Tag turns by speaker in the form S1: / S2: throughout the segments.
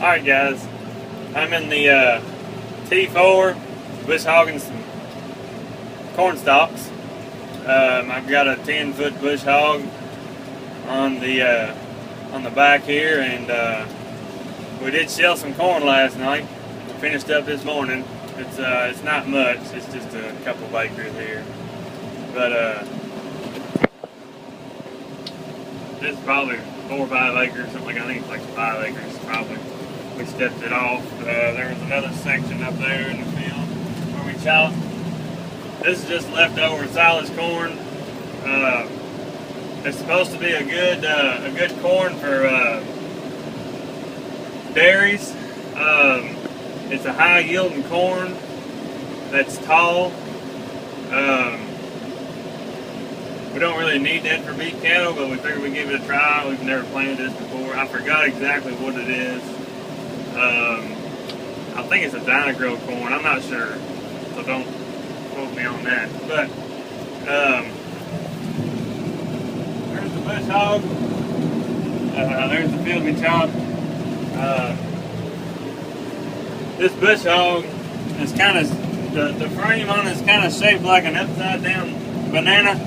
S1: Alright guys, I'm in the T4 bush hogging some corn stalks. I've got a 10-foot bush hog on the back here, and we did shell some corn last night. We finished up this morning. It's not much, it's just a couple of acres here. But this is probably 4 or 5 acres, something like, I think it's like 5 acres probably. We stepped it off. There was another section up there in the field where we chopped. This is just leftover silage corn. It's supposed to be a good corn for dairies. It's a high yielding corn that's tall. We don't really need that for beef cattle, but we figured we'd give it a try. We've never planted this before. I forgot exactly what it is. I think it's a Dyna-Grow corn. I'm not sure, so don't quote me on that. But there's the bush hog. There's the field we chopped. This bush hog is kind of, the frame on it is kind of shaped like an upside down banana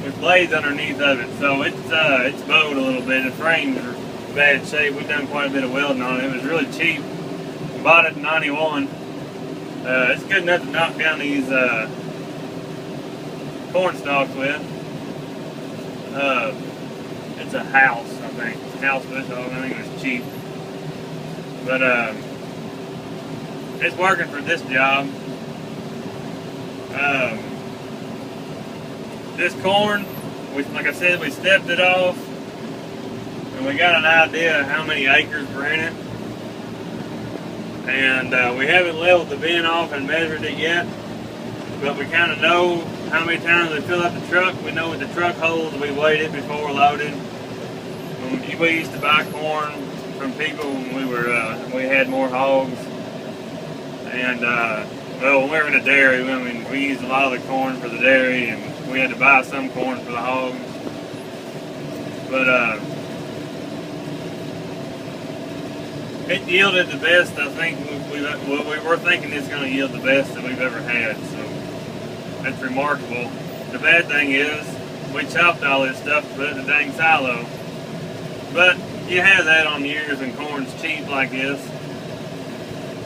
S1: with blades underneath of it. So it's bowed a little bit. The frame's in bad shape. We've done quite a bit of welding on it. It was really cheap. Bought it in '91. It's good enough to knock down these corn stalks with. It's a house, I think. House bush hog. I think it was cheap. But it's working for this job. This corn, like I said, we stepped it off, and we got an idea of how many acres were in it. And we haven't leveled the bin off and measured it yet, but we kind of know how many times we fill up the truck. We know what the truck holds. We weighed it before loaded. We used to buy corn from people when we had more hogs. And well, when we were in a dairy, we used a lot of the corn for the dairy, and we had to buy some corn for the hogs. But it yielded the best. I think we were thinking it's going to yield the best that we've ever had. So that's remarkable. The bad thing is we chopped all this stuff to put in the dang silo. But you have that on years when corn's cheap like this.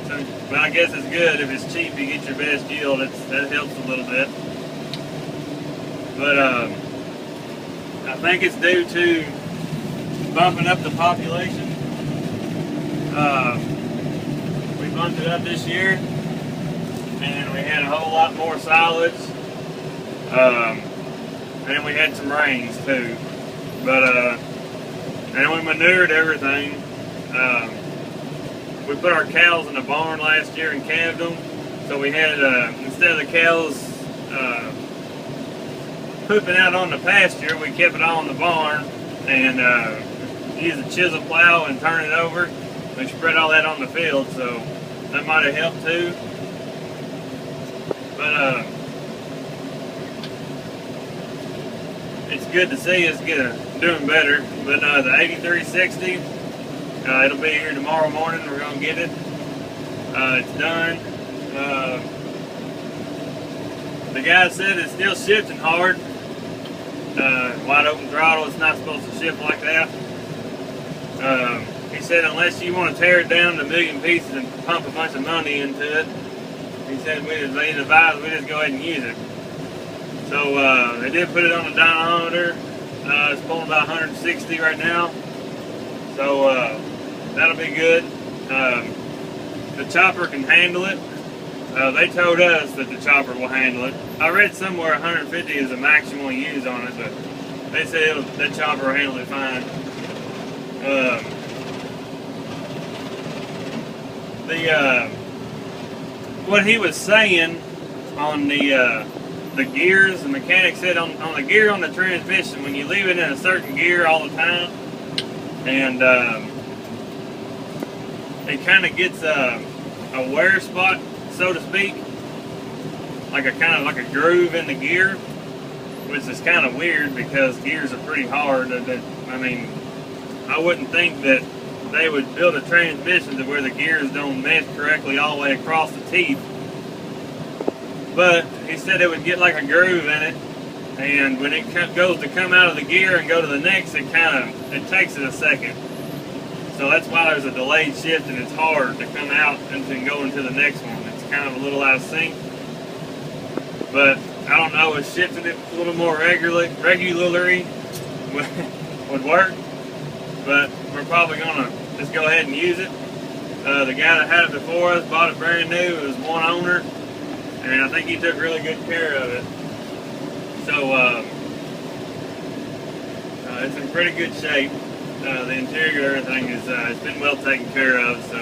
S1: So, but I guess it's good if it's cheap, you get your best yield. That helps a little bit. But I think it's due to bumping up the population. We bumped it up this year, and we had a whole lot more silage. And we had some rains too. But and we manured everything. We put our cows in the barn last year and calved them. So we had, instead of the cows pooping out on the pasture, we kept it all in the barn and used a chisel plow and turn it over. We spread all that on the field, so that might have helped too. But it's good to see us doing better. But the 8360, it'll be here tomorrow morning. We're gonna get it. It's done. The guy said it's still shifting hard. Wide open throttle, it's not supposed to shift like that. He said unless you want to tear it down to a million pieces and pump a bunch of money into it, he said they advised we just go ahead and use it. So they did put it on the dynamometer. It's pulling about 160 right now. So that'll be good. The chopper can handle it. They told us that the chopper will handle it. I read somewhere 150 is the maximum use on it, but they said that chopper will handle it fine. What he was saying on the gears, the mechanic said on the gear on the transmission, when you leave it in a certain gear all the time, and it kind of gets a wear spot, so to speak, like a groove in the gear, which is kind of weird because gears are pretty hard. I mean, I wouldn't think that they would build a transmission to where the gears don't mesh correctly all the way across the teeth. But he said it would get like a groove in it, and when it goes to come out of the gear and go to the next, it takes it a second. So that's why there's a delayed shift, and it's hard to come out and then go into the next one. It's kind of a little out of sync. But I don't know if shifting it a little more regularly would work. But we're probably gonna just go ahead and use it. The guy that had it before us bought it brand new. It was one owner, and I think he took really good care of it. So it's in pretty good shape. The interior, everything is it's been well taken care of. So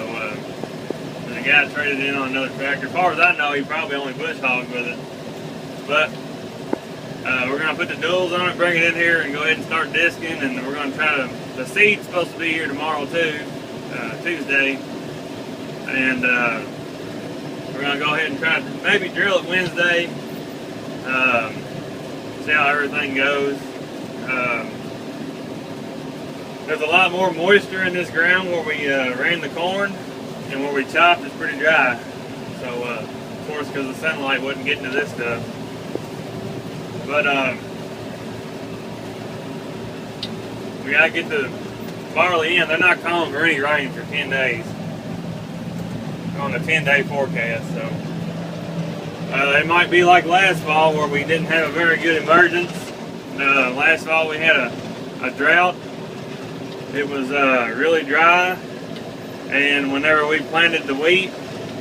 S1: the guy traded in on another tractor. As far as I know, he probably only bush hogged with it. But we're gonna put the duals on it, bring it in here, and go ahead and start disking. And we're gonna try to. The seed's supposed to be here tomorrow too, Tuesday, and we're gonna go ahead and try to maybe drill it Wednesday. See how everything goes. There's a lot more moisture in this ground where we ran the corn, and where we chopped is pretty dry. So, of course, because the sunlight wasn't getting to this stuff. But we gotta get the barley in. They're not calling for any rain for 10 days on the 10-day forecast. So it might be like last fall where we didn't have a very good emergence. Last fall we had a drought. It was really dry, and whenever we planted the wheat,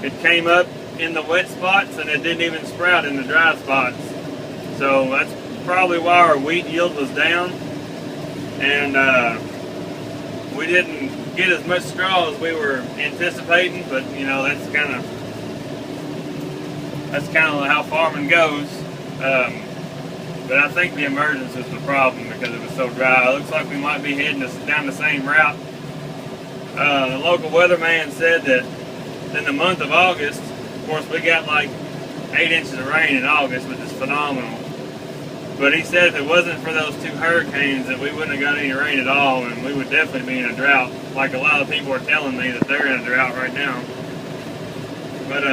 S1: it came up in the wet spots and it didn't even sprout in the dry spots. So that's probably why our wheat yield was down, and we didn't get as much straw as we were anticipating. But you know, that's kind of how farming goes. But I think the emergence is the problem because it was so dry. It looks like we might be heading down the same route. The local weatherman said that in the month of August, of course, we got like 8 inches of rain in August, which is phenomenal. But he said if it wasn't for those 2 hurricanes, that we wouldn't have got any rain at all, and we would definitely be in a drought. Like a lot of people are telling me that they're in a drought right now. But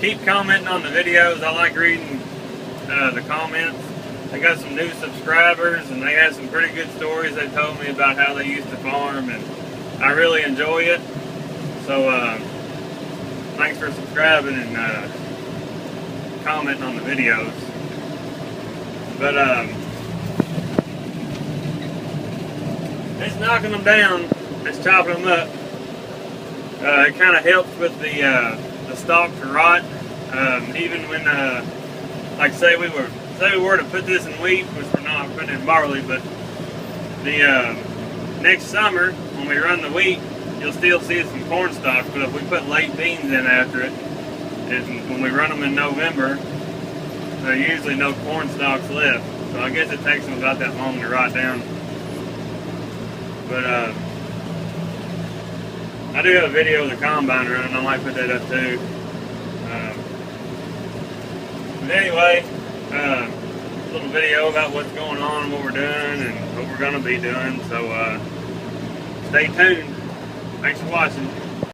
S1: keep commenting on the videos. I like reading the comments. I got some new subscribers, and they had some pretty good stories. They told me about how they used to farm, and I really enjoy it. So thanks for subscribing and commenting on the videos. But it's knocking them down, it's chopping them up. It kind of helps with the stalk to rot. Even when like say we were to put this in wheat, which we're not putting in barley, but the next summer when we run the wheat, you'll still see some corn stalks. But if we put late beans in after it, and when we run them in November, there are usually no corn stalks left. So I guess it takes them about that long to rot down. But I do have a video of the combine running. I might put that up too. But anyway, a little video about what's going on and what we're doing and what we're going to be doing. So stay tuned. Thanks for watching.